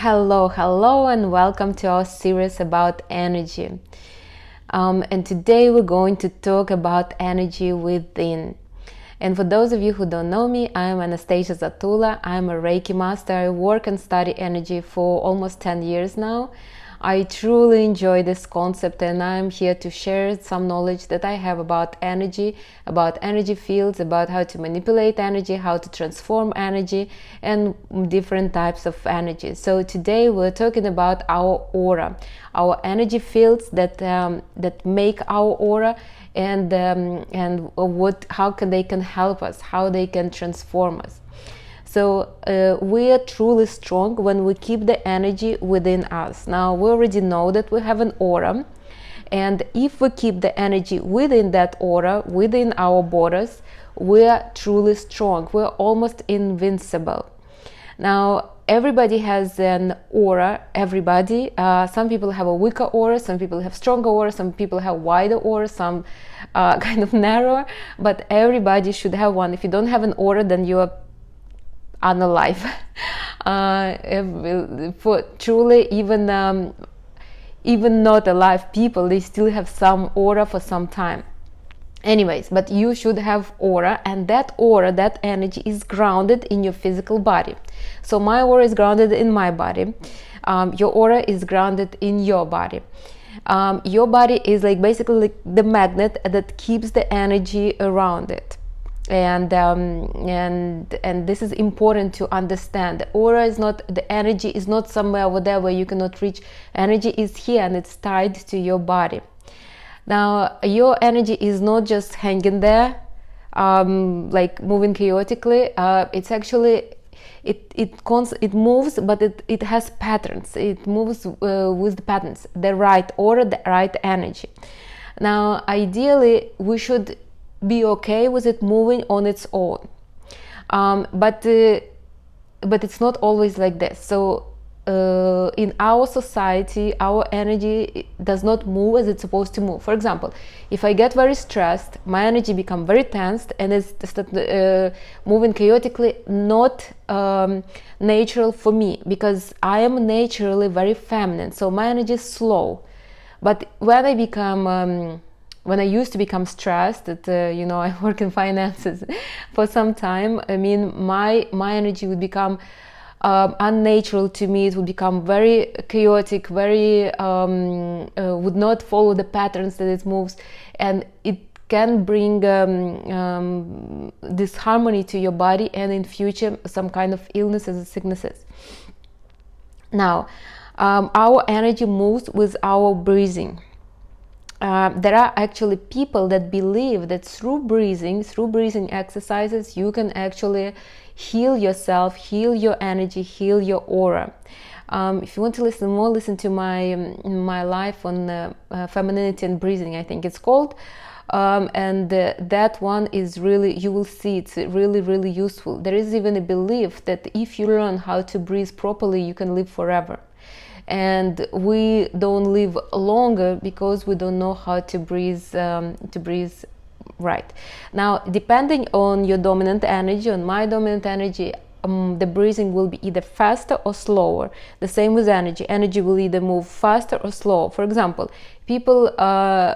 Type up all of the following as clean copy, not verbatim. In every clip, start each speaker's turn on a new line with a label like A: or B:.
A: Hello, and welcome to our series about energy. And today we're going to talk about energy within. And for those of you who don't know me, I am Anastasia Zatula. I'm a Reiki master. I work and study energy for almost 10 years now. I truly enjoy this concept, and I'm here to share some knowledge that I have about energy fields, about how to manipulate energy, how to transform energy, and different types of energy. So today we're talking about our aura, our energy fields that make our aura, and how they can help us, how they can transform us. So we are truly strong when we keep the energy within us. Now we already know that we have an aura, and if we keep the energy within that aura, within our borders, we are truly strong. We're almost invincible. Now everybody has an aura. Everybody. Some people have a weaker aura. Some people have stronger aura. Some people have wider aura. Some kind of narrower. But everybody should have one. If you don't have an aura, then you are unalive. For truly, even not alive people, they still have some aura for some time. Anyways, but you should have aura, and that aura, that energy is grounded in your physical body. So my aura is grounded in my body. Your aura is grounded in your body. Your body is basically like the magnet that keeps the energy around it. And this is important to understand. The aura is not, the energy is not somewhere over there where you cannot reach. Energy is here, and it's tied to your body. Now your energy is not just hanging there, like moving chaotically. It's actually it moves, but it has patterns. It moves with the patterns, the right aura, the right energy. Now ideally we should be okay with it moving on its own, but it's not always like this. So in our society, our energy does not move as it's supposed to move. For example, if I get very stressed, my energy becomes very tensed, and it's moving chaotically, not natural for me, because I am naturally very feminine, so my energy is slow. But when I used to become stressed, that I work in finances for some time, I mean, my energy would become unnatural to me. It would become very chaotic, very would not follow the patterns that it moves, and it can bring disharmony to your body, and in future some kind of illnesses and sicknesses. Now our energy moves with our breathing. There are actually people that believe that through breathing exercises, you can actually heal yourself, heal your energy, heal your aura. If you want to listen more, listen to my life on femininity and breathing, I think it's called. And that one is really, you will see, it's really, really useful. There is even a belief that if you learn how to breathe properly, you can live forever. And we don't live longer because we don't know how to breathe right. Now, depending on your dominant energy, on my dominant energy, the breathing will be either faster or slower. The same with energy. Energy will either move faster or slower. For example, people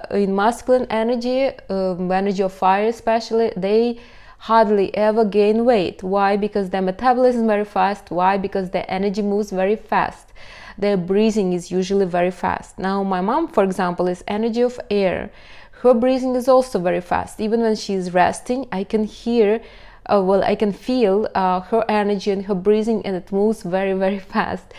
A: in masculine energy, energy of fire especially, they hardly ever gain weight. Why? Because their metabolism is very fast. Why? Because their energy moves very fast. Their breathing is usually very fast. Now my mom, for example, is energy of air. Her breathing is also very fast. Even when she is resting, I can hear, I can feel her energy and her breathing, and it moves very, very fast.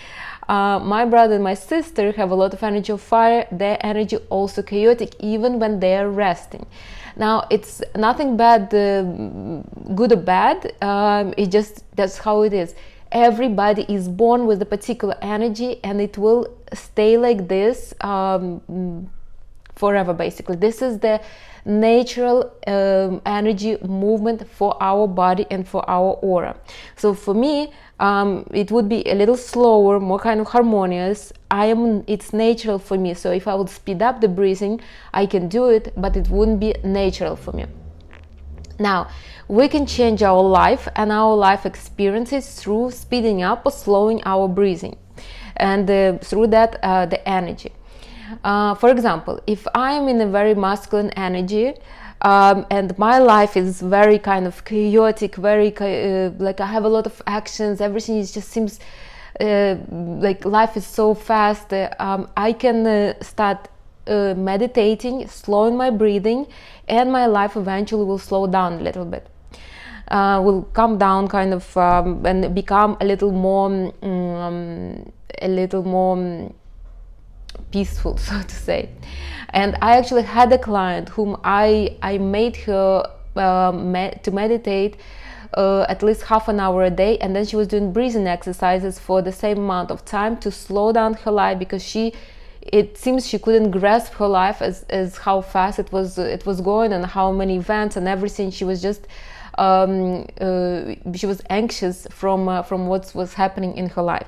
A: My brother and my sister have a lot of energy of fire. Their energy also chaotic, even when they are resting. Now it's nothing bad, good or bad. It just, that's how it is. Everybody is born with a particular energy, and it will stay like this forever, basically. This is the natural energy movement for our body and for our aura. So for me, it would be a little slower, more kind of harmonious. It's natural for me. So if I would speed up the breathing, I can do it, but it wouldn't be natural for me. Now, we can change our life and our life experiences through speeding up or slowing our breathing. and through that the energy. For example, if I'm in a very masculine energy, and my life is very kind of chaotic, very like I have a lot of actions, everything just seems like life is so fast, I can start meditating, slowing my breathing, and my life eventually will slow down a little bit. Will come down kind of and become a little more peaceful, so to say. And I actually had a client whom I made her to meditate at least half an hour a day, and then she was doing breathing exercises for the same amount of time to slow down her life, because it seems she couldn't grasp her life as how fast it was going, and how many events and everything. She was just she was anxious from what was happening in her life.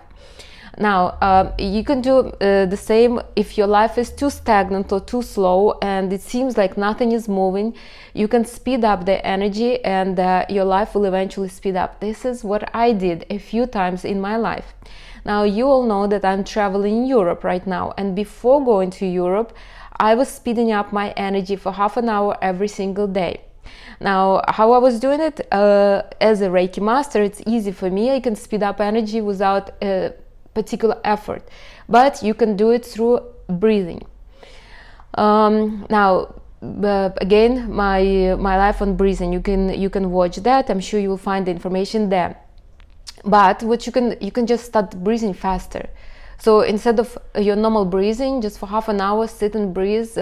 A: Now, you can do the same if your life is too stagnant or too slow and it seems like nothing is moving. You can speed up the energy, and your life will eventually speed up. This is what I did a few times in my life. Now, you all know that I'm traveling in Europe right now, and before going to Europe, I was speeding up my energy for half an hour every single day. Now, how I was doing it, as a Reiki master, it's easy for me. I can speed up energy without particular effort, but you can do it through breathing. Now, again, my life on breathing, you can watch that. I'm sure you will find the information there. But what you can just start breathing faster. So instead of your normal breathing, just for half an hour, sit and breathe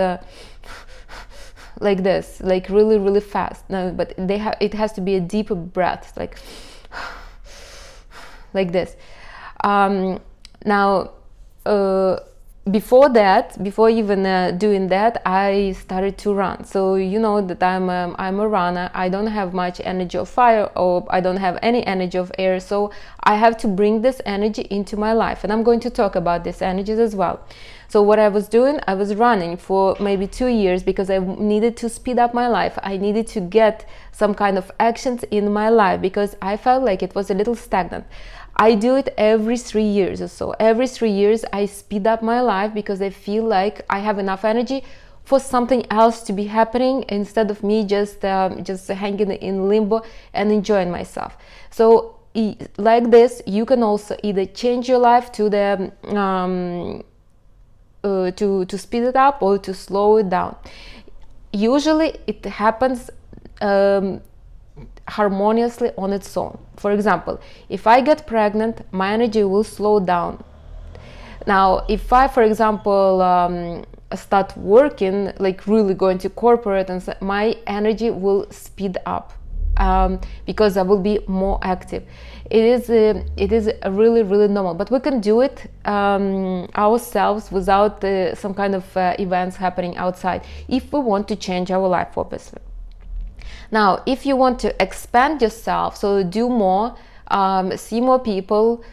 A: like this, like really, really fast. No, but it has to be a deeper breath, like this. Now, before even doing that, I started to run. So you know that I'm a runner. I don't have much energy of fire, or I don't have any energy of air. So I have to bring this energy into my life, and I'm going to talk about these energies as well. So what I was doing, I was running for maybe 2 years because I needed to speed up my life. I needed to get some kind of actions in my life because I felt like it was a little stagnant. I do it every 3 years or so. Every 3 years I speed up my life because I feel like I have enough energy for something else to be happening instead of me just hanging in limbo and enjoying myself. So like this, you can also either change your life to the to speed it up or to slow it down. Usually it happens harmoniously on its own. For example, if I get pregnant, my energy will slow down. Now, if I, for example, start working, like really going to corporate, and my energy will speed up because I will be more active. It is really, really normal, but we can do it ourselves without some kind of events happening outside if we want to change our life, obviously. Now, if you want to expand yourself, so do more, see more people,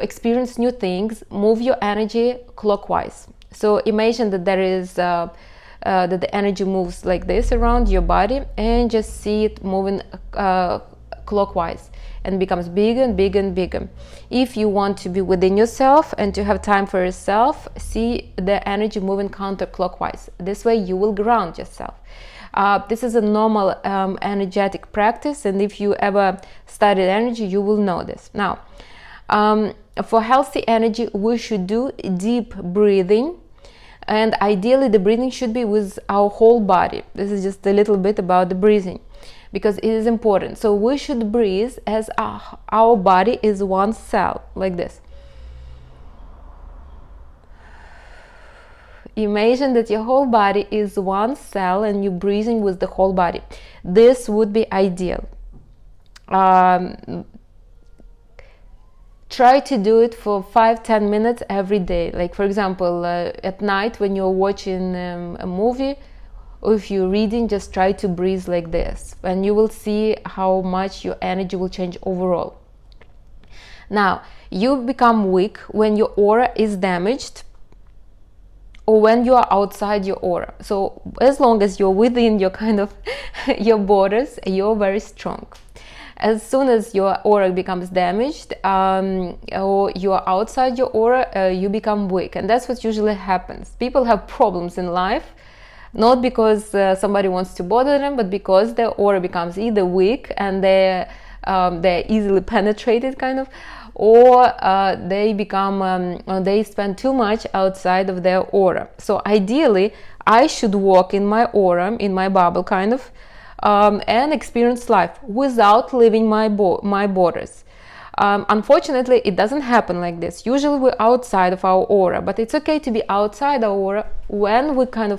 A: experience new things, move your energy clockwise. So imagine that there is that the energy moves like this around your body, and just see it moving clockwise and becomes bigger and bigger and bigger. If you want to be within yourself and to have time for yourself, see the energy moving counterclockwise. This way you will ground yourself. This is a normal energetic practice, and if you ever studied energy, you will know this. Now, for healthy energy, we should do deep breathing, and ideally the breathing should be with our whole body. This is just a little bit about the breathing, because it is important. So we should breathe as our body is one cell, like this. Imagine that your whole body is one cell and you're breathing with the whole body. This would be ideal. Try to do it for 5-10 minutes every day. Like, for example, at night when you're watching a movie, or if you're reading, just try to breathe like this, and you will see how much your energy will change overall. Now, you become weak when your aura is damaged, or when you are outside your aura. So as long as you're within your kind of your borders, you're very strong. As soon as your aura becomes damaged, or you are outside your aura, you become weak. And that's what usually happens. People have problems in life, not because somebody wants to bother them, but because their aura becomes either weak and they're easily penetrated, kind of, or they become they spend too much outside of their aura. So ideally, I should walk in my aura, in my bubble, kind of, and experience life without leaving my borders. Unfortunately, it doesn't happen like this. Usually we're outside of our aura, but it's okay to be outside our aura when we can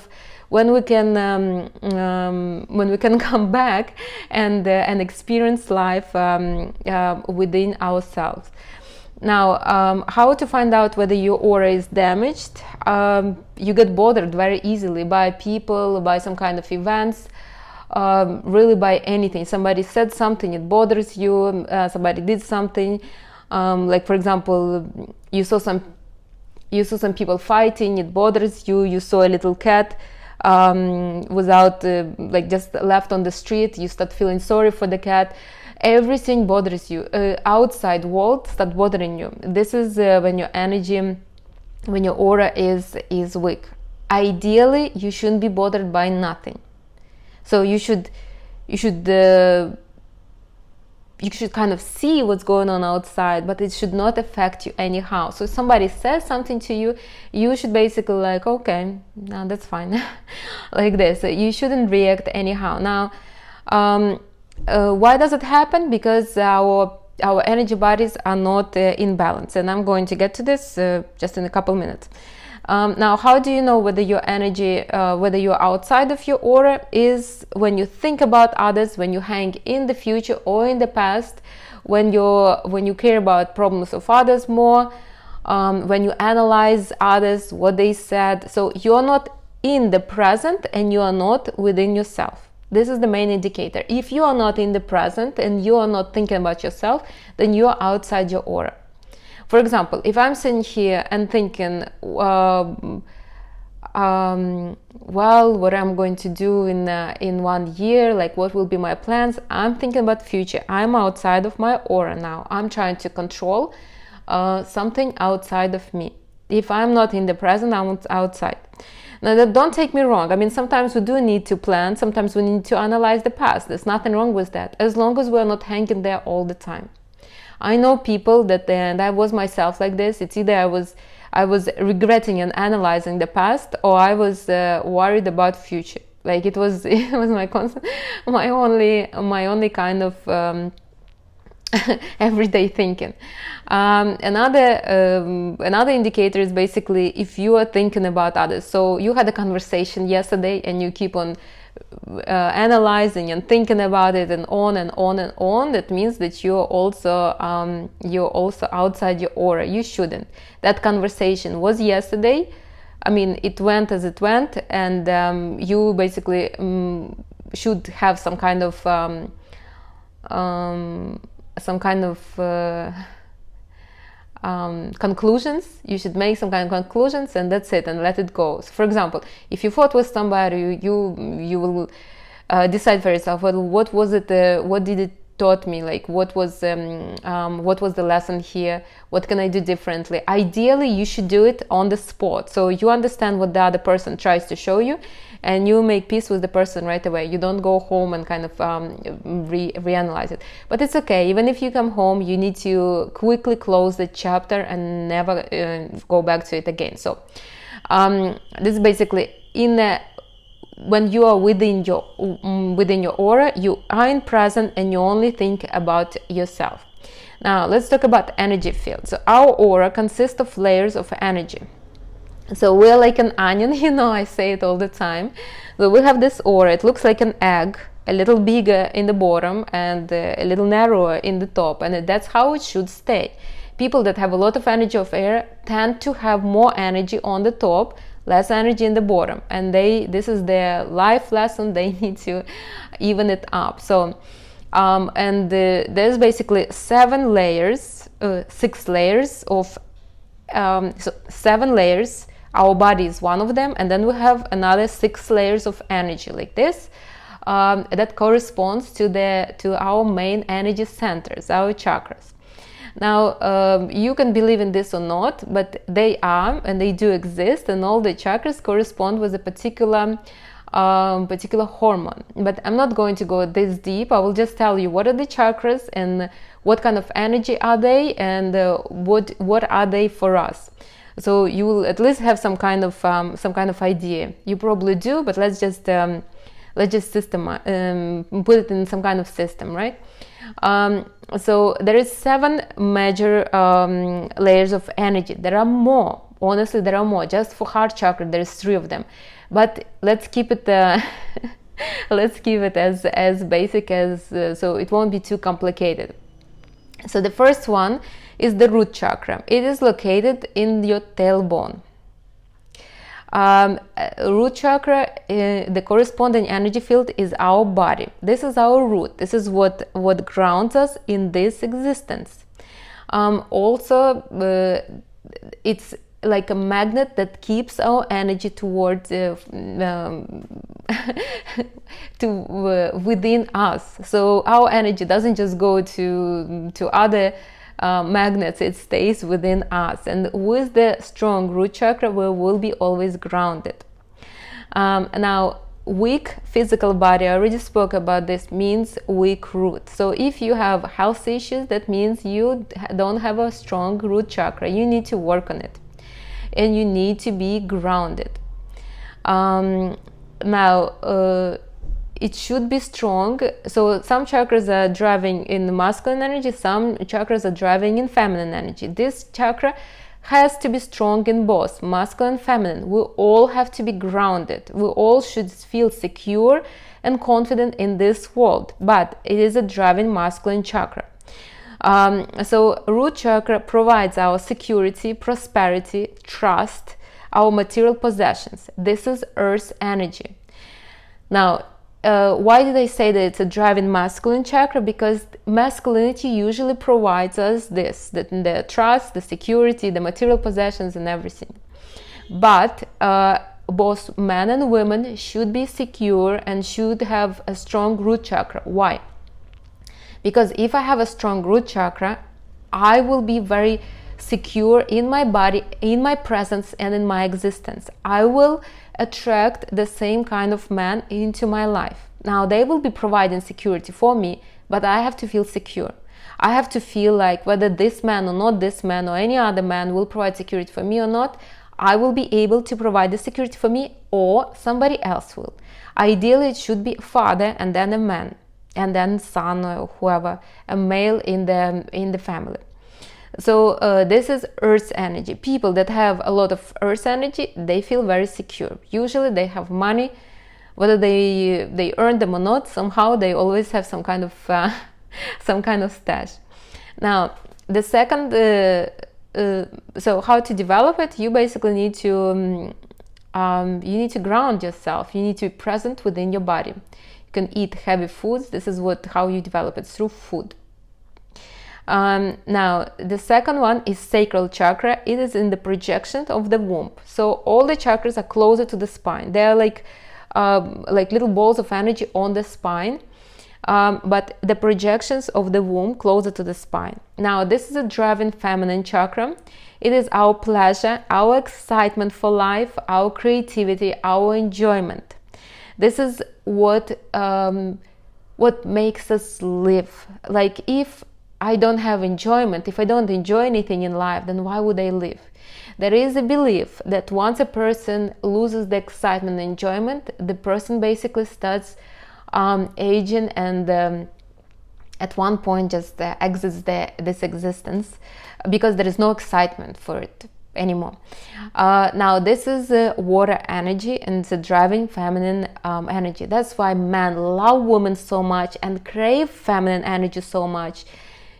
A: come back and experience life within ourselves. Now, how to find out whether your aura is damaged? You get bothered very easily by people, by some kind of events, really by anything. Somebody said something, it bothers you. Somebody did something, like for example, you saw some people fighting, it bothers you. You saw a little cat without like just left on the street, you start feeling sorry for the cat. Everything bothers you. Outside world start bothering you. This is when your energy, when your aura is weak. Ideally, you shouldn't be bothered by nothing. So you should kind of see what's going on outside, but it should not affect you anyhow. So if somebody says something to you, you should basically like, okay, no, that's fine, like this. You shouldn't react anyhow. Now, why does it happen? Because our energy bodies are not in balance, and I'm going to get to this just in a couple minutes. Now, how do you know whether your energy, whether you're outside of your aura? Is when you think about others, when you hang in the future or in the past, when you care about problems of others more, when you analyze others, what they said. So you're not in the present and you are not within yourself. This is the main indicator. If you are not in the present and you are not thinking about yourself, then you are outside your aura. For example, if I'm sitting here and thinking, well, what I'm going to do in 1 year, like what will be my plans, I'm thinking about future. I'm outside of my aura now. I'm trying to control something outside of me. If I'm not in the present, I'm outside. Now, don't take me wrong. I mean, sometimes we do need to plan. Sometimes we need to analyze the past. There's nothing wrong with that, as long as we're not hanging there all the time. I know people that, and I was myself like this. It's either I was regretting and analyzing the past, or I was worried about future. Like it was my constant, my only kind of everyday thinking. Another indicator is basically if you are thinking about others. So you had a conversation yesterday and you keep on analyzing and thinking about it and on and on and on. That means that you're also outside your aura. You shouldn't. That conversation was yesterday. I mean, it went as it went, and you basically should have some kind of conclusions. You should make some kind of conclusions, and that's it, and let it go. So for example, if you fought with somebody, you will decide for yourself, well, what was it, what did it taught me, like what was the lesson here, what can I do differently? Ideally, you should do it on the spot, so you understand what the other person tries to show you, and you make peace with the person right away. You don't go home and kind of reanalyze it. But it's okay. Even if you come home, you need to quickly close the chapter and never go back to it again. So this is basically when you are within your aura, you are in present and you only think about yourself. Now let's talk about energy field. So our aura consists of layers of energy. So we're like an onion, I say it all the time. So we have this aura. It looks like an egg, a little bigger in the bottom and a little narrower in the top, and that's how it should stay. People that have a lot of energy of air tend to have more energy on the top, less energy in the bottom, and this is their life lesson. They need to even it up. So there's basically 7 layers, 6 layers of so 7 layers. Our body is one of them, and then we have another 6 layers of energy like this. that corresponds to our main energy centers, our chakras. Now, you can believe in this or not, but they are, and they do exist, and all the chakras correspond with a particular hormone. But I'm not going to go this deep. I will just tell you what are the chakras and what kind of energy are they, and what are they for us. So you will at least have some kind of idea. You probably do, but let's just put it in some kind of system, right? So there is 7 major layers of energy. There are more. Honestly, there are more. Just for heart chakra, there is 3 of them. But let's keep it let's keep it as basic as so it won't be too complicated. So the first one is the root chakra. It is located in your tailbone. Root chakra, the corresponding energy field is our body. This is our root. This is what grounds us in this existence. Also, it's like a magnet that keeps our energy towards within us. So our energy doesn't just go to other magnets, it stays within us. And with the strong root chakra, we will be always grounded. Now, weak physical body, I already spoke about this, means weak root. So if you have health issues, that means you don't have a strong root chakra. You need to work on it, and you need to be grounded. It should be strong. So some chakras are driving in masculine energy, some chakras are driving in feminine energy. This chakra has to be strong in both masculine and feminine. We all have to be grounded. We all should feel secure and confident in this world, but it is a driving masculine chakra. So root chakra provides our security, prosperity, trust, our material possessions. This is earth's energy. Now, why did I say that it's a driving masculine chakra? Because masculinity usually provides us this, the trust, the security, the material possessions and everything. But both men and women should be secure and should have a strong root chakra. Why? Because if I have a strong root chakra, I will be very secure in my body, in my presence, and in my existence. I will attract the same kind of man into my life. Now, they will be providing security for me, but I have to feel secure. I have to feel like whether this man or not this man or any other man will provide security for me or not, I will be able to provide the security for me, or somebody else will. Ideally, it should be a father and then a man, and then son or whoever, a male in the family. So this is earth's energy. People that have a lot of earth's energy, they feel very secure. Usually they have money, whether they earn them or not, somehow they always have some kind of stash. Now, the second, so how to develop it? You basically need to ground yourself. You need to be present within your body. You can eat heavy foods. This is how you develop it, through food. Now, the second one is sacral chakra. It is in the projection of the womb. So all the chakras are closer to the spine. They are like little balls of energy on the spine, but the projections of the womb closer to the spine. Now, this is a driving feminine chakra. It is our pleasure, our excitement for life, our creativity, our enjoyment. This is what makes us live. Like, if I don't have enjoyment, if I don't enjoy anything in life, then why would I live? There is a belief that once a person loses the excitement and enjoyment, the person basically starts aging and at one point just exits this existence, because there is no excitement for it anymore. Now, this is water energy, and it's a driving feminine energy. That's why men love women so much and crave feminine energy so much,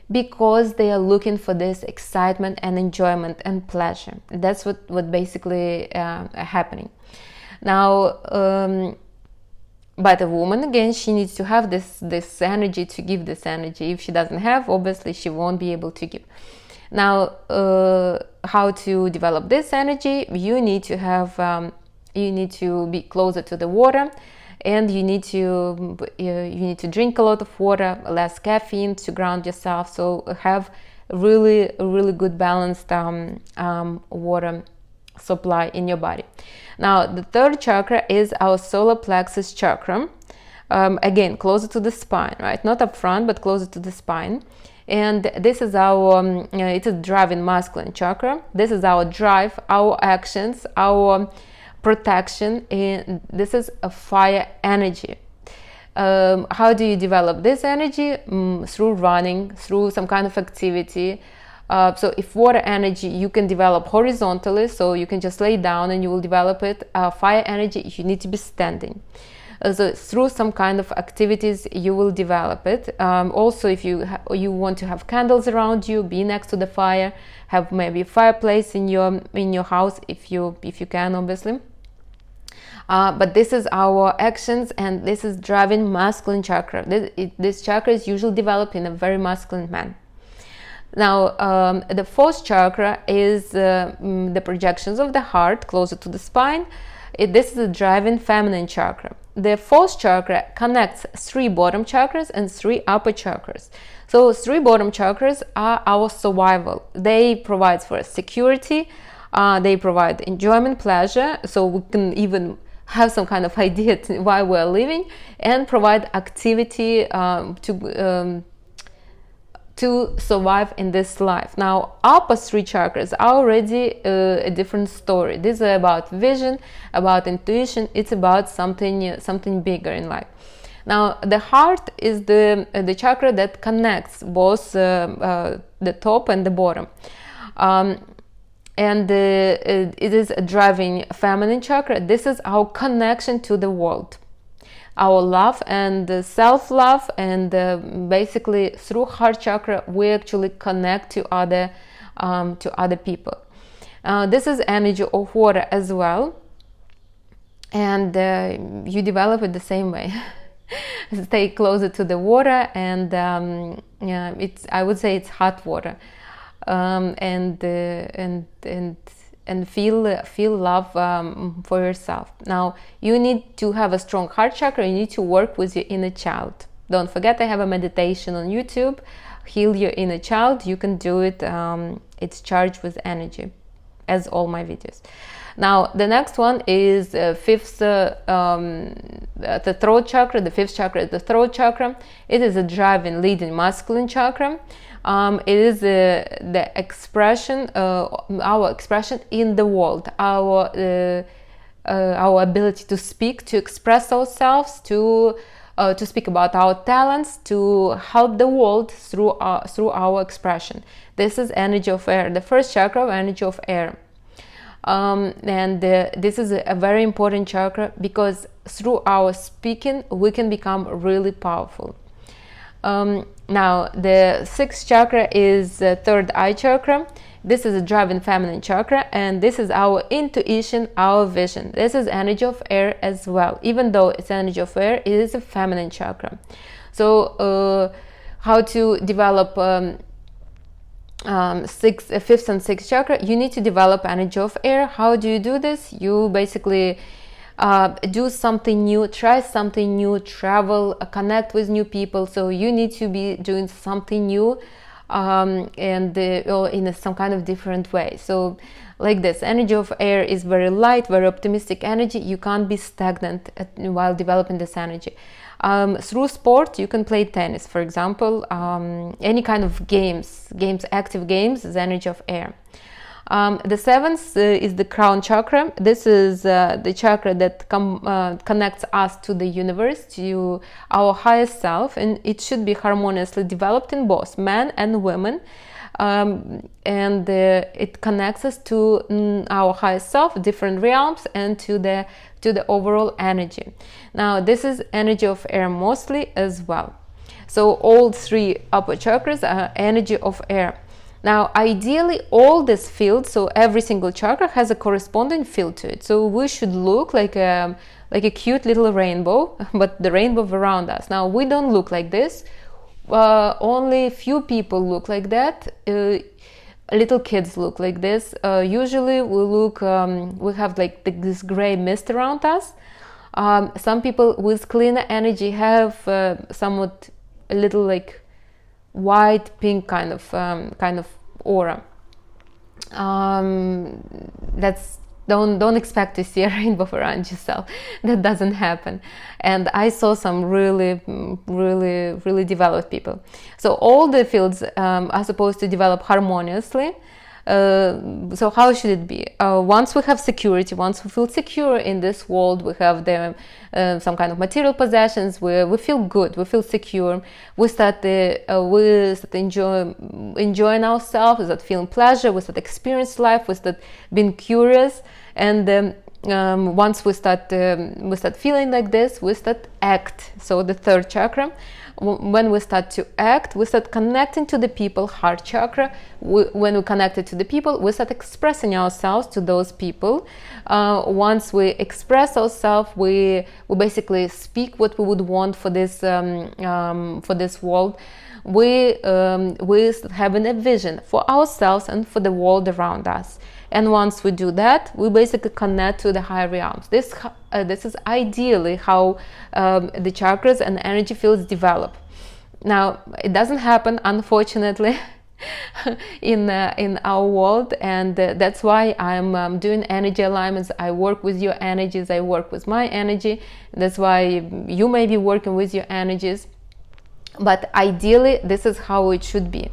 A: because they are looking for this excitement and enjoyment and pleasure. That's what basically happening. Now, but a woman, again, she needs to have this energy to give this energy. If she doesn't have, obviously she won't be able to give. Now, how to develop this energy? You need to have, you need to be closer to the water, and you need to drink a lot of water, less caffeine to ground yourself. So have really good balanced water supply in your body. Now the third chakra is our solar plexus chakra. Again, closer to the spine, right? Not up front, but closer to the spine. And this is our, it's a driving masculine chakra. This is our drive, our actions, our protection, and this is a fire energy. How do you develop this energy? Through running, through some kind of activity. So if water energy, you can develop horizontally, so you can just lay down and you will develop it. Fire energy, you need to be standing. So through some kind of activities you will develop it. Also, if you want to have candles around you, be next to the fire, have maybe a fireplace in your house if you can, obviously. But this is our actions, and this is driving masculine chakra. This chakra is usually developed in a very masculine man. Now, the fourth chakra is the projections of the heart closer to the spine. This is a driving feminine chakra. The fourth chakra connects 3 bottom chakras and 3 upper chakras. So 3 bottom chakras are our survival. They provide for us security, they provide enjoyment, pleasure, so we can even have some kind of idea why we're living, and provide activity to survive in this life. Now, upper 3 chakras are already a different story. These are about vision, about intuition. It's about something bigger in life. Now, the heart is the chakra that connects both the top and the bottom. And it is a driving feminine chakra. This is our connection to the world, our love and self-love, and basically through heart chakra we actually connect to other people. This is energy of water as well, and you develop it the same way. Stay closer to the water, and I would say it's hot water, and feel love for yourself. Now, you need to have a strong heart chakra. You need to work with your inner child. Don't forget, I have a meditation on YouTube, Heal Your Inner Child. You can do it. It's charged with energy, as all my videos. Now, the next one is the throat chakra. The fifth chakra is the throat chakra. It is a driving, leading masculine chakra. It is the expression, our expression in the world, our ability to speak, to express ourselves, to speak about our talents, to help the world through our expression. This is energy of air, the first chakra, energy of air. This is a very important chakra, because through our speaking we can become really powerful. Now, the sixth chakra is the third eye chakra. This is a driving feminine chakra, and this is our intuition, our vision. This is energy of air as well. Even though it's energy of air, it is a feminine chakra. So how to develop fifth and sixth chakra? You need to develop energy of air. How do you do this? You basically do something new, try something new, travel, connect with new people. So you need to be doing something new, and in some kind of different way. So like this, energy of air is very light, very optimistic energy. You can't be stagnant while developing this energy. Through sport, you can play tennis, for example, any kind of active games is energy of air. The seventh is the crown chakra. This is the chakra that connects us to the universe, to our highest self, and it should be harmoniously developed in both men and women. It connects us to our highest self, different realms, and to the overall energy. Now, this is energy of air mostly as well. So all 3 upper chakras are energy of air. Now, ideally, all this field, so every single chakra has a corresponding field to it. So we should look like a cute little rainbow, but the rainbow around us. Now, we don't look like this. Only few people look like that. Little kids look like this. Usually, we have like this gray mist around us. Some people with cleaner energy have somewhat a little like white pink kind of aura. That's don't expect to see a rainbow around yourself. That doesn't happen. And I saw some really developed people. So all the fields are supposed to develop harmoniously. So how should it be? Once we have security, once we feel secure in this world, we have some kind of material possessions, we feel good, we feel secure, we start enjoying ourselves, we start feeling pleasure, we start experiencing life, we start being curious, and once we start feeling like this, we start act. So the third chakra, when we start to act, we start connecting to the people, heart chakra. When we connected to the people, we start expressing ourselves to those people. Once we express ourselves, we basically speak what we would want for this world. We start having a vision for ourselves and for the world around us. And once we do that, we basically connect to the higher realms. This is ideally how the chakras and energy fields develop. Now, it doesn't happen, unfortunately, in our world, and that's why I'm doing energy alignments. I work with your energies, I work with my energy. That's why you may be working with your energies. But ideally, this is how it should be.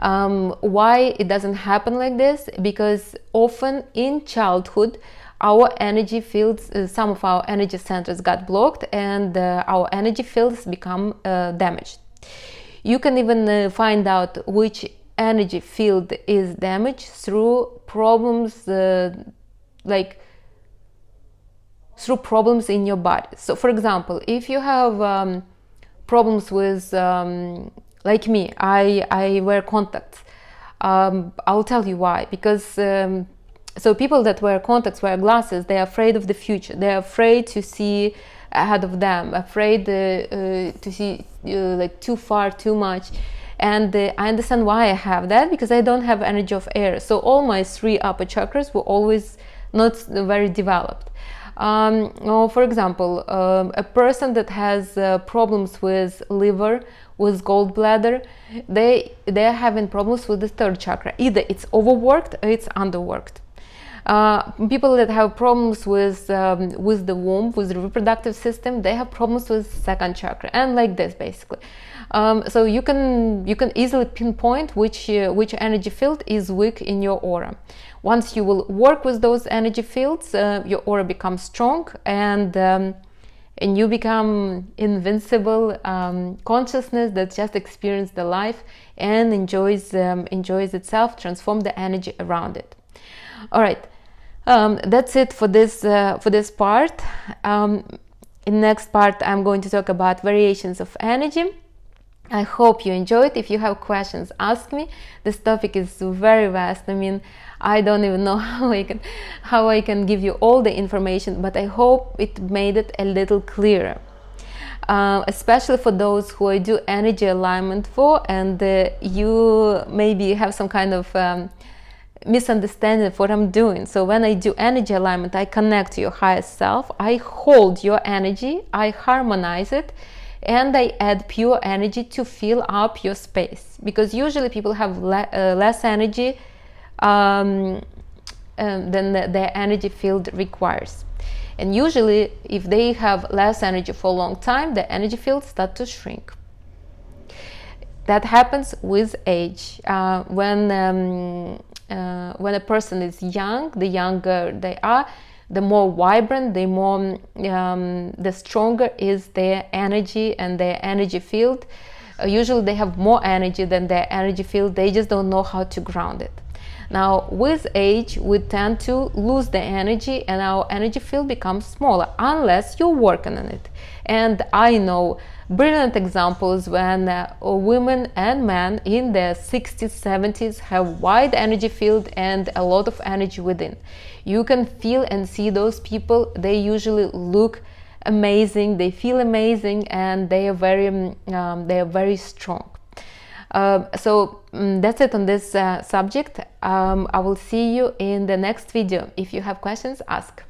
A: Why it doesn't happen like this? Because often in childhood, our energy fields, some of our energy centers got blocked, and our energy fields become damaged. You can even find out which energy field is damaged through problems, through problems in your body. So, for example, if you have problems with like me, I wear contacts. I'll tell you why. Because so people that wear contacts, wear glasses, they're afraid of the future. They're afraid to see ahead of them, afraid to see like too far, too much. And I understand why I have that, because I don't have energy of air. So all my 3 upper chakras were always not very developed. Or for example, a person that has problems with liver, with gallbladder, they're having problems with the 3rd chakra. Either it's overworked or it's underworked. People that have problems with the womb, with the reproductive system, they have problems with 2nd chakra, and like this basically. So you can easily pinpoint which energy field is weak in your aura. Once you will work with those energy fields, your aura becomes strong, and you become invincible consciousness that just experiences the life and enjoys itself, transform the energy around it. All right, that's it for this part. In next part, I'm going to talk about variations of energy. I hope you enjoyed. If you have questions, ask me. This topic is very vast. I mean, I don't even know how I can give you all the information, but I hope it made it a little clearer. Especially for those who I do energy alignment for, and you maybe have some kind of misunderstanding of what I'm doing. So when I do energy alignment, I connect to your higher self, I hold your energy, I harmonize it, and I add pure energy to fill up your space, because usually people have less energy than their energy field requires. And usually if they have less energy for a long time, the energy field starts to shrink. That happens with age. When a person is young, the younger they are, the more vibrant, the stronger is their energy and their energy field. Usually they have more energy than their energy field, they just don't know how to ground it. Now, with age, we tend to lose the energy and our energy field becomes smaller, unless you're working on it. And I know brilliant examples when women and men in their 60s, 70s have wide energy field and a lot of energy within. You can feel and see those people. They usually look amazing, they feel amazing, and they are very strong. So that's it on this subject. I will see you in the next video. If you have questions, ask.